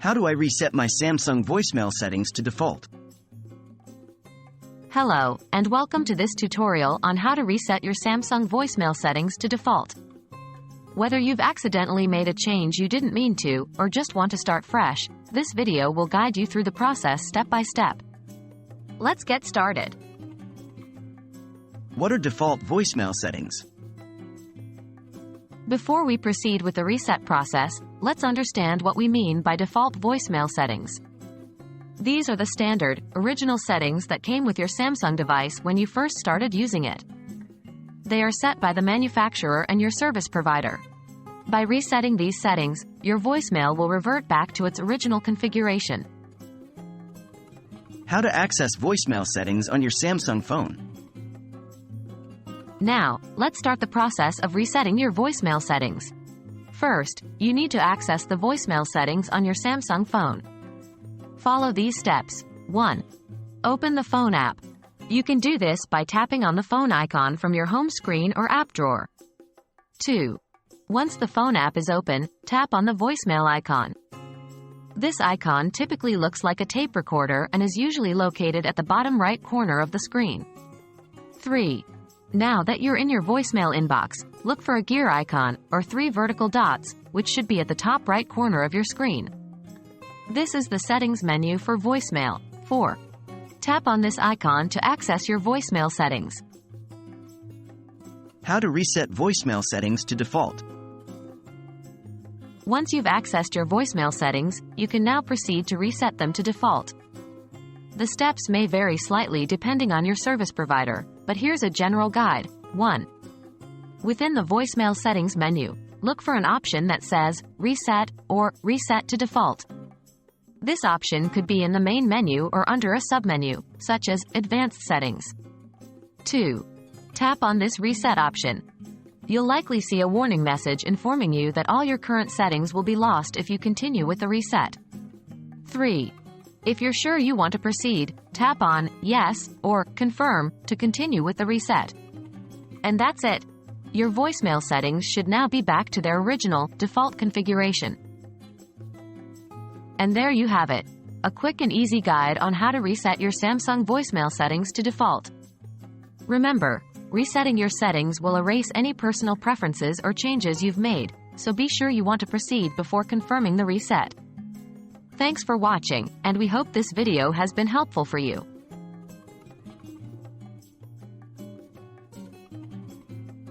How do I reset my Samsung voicemail settings to default? Hello, and welcome to this tutorial on how to reset your Samsung voicemail settings to default. Whether you've accidentally made a change you didn't mean to, or just want to start fresh, this video will guide you through the process step by step. Let's get started. What are default voicemail settings? Before we proceed with the reset process, let's understand what we mean by default voicemail settings. These are the standard, original settings that came with your Samsung device when you first started using it. They are set by the manufacturer and your service provider. By resetting these settings, your voicemail will revert back to its original configuration. How to access voicemail settings on your Samsung phone? Now, let's start the process of resetting your voicemail settings. First, you need to access the voicemail settings on your Samsung phone. Follow these steps. 1. Open the phone app. You can do this by tapping on the phone icon from your home screen or app drawer. 2. Once the phone app is open, tap on the voicemail icon. This icon typically looks like a tape recorder and is usually located at the bottom right corner of the screen. 3. Now that you're in your voicemail inbox, look for a gear icon, or 3 vertical dots, which should be at the top right corner of your screen. This is the settings menu for voicemail. 4. Tap on this icon to access your voicemail settings. How to reset voicemail settings to default? Once you've accessed your voicemail settings, you can now proceed to reset them to default. The steps may vary slightly depending on your service provider, but here's a general guide. 1. Within the voicemail settings menu, look for an option that says Reset or Reset to Default. This option could be in the main menu or under a submenu, such as Advanced Settings. 2. Tap on this reset option. You'll likely see a warning message informing you that all your current settings will be lost if you continue with the reset. 3. If you're sure you want to proceed, tap on Yes or Confirm to continue with the reset. And that's it. Your voicemail settings should now be back to their original, default configuration. And there you have it. A quick and easy guide on how to reset your Samsung voicemail settings to default. Remember, resetting your settings will erase any personal preferences or changes you've made, so be sure you want to proceed before confirming the reset. Thanks for watching, and we hope this video has been helpful for you.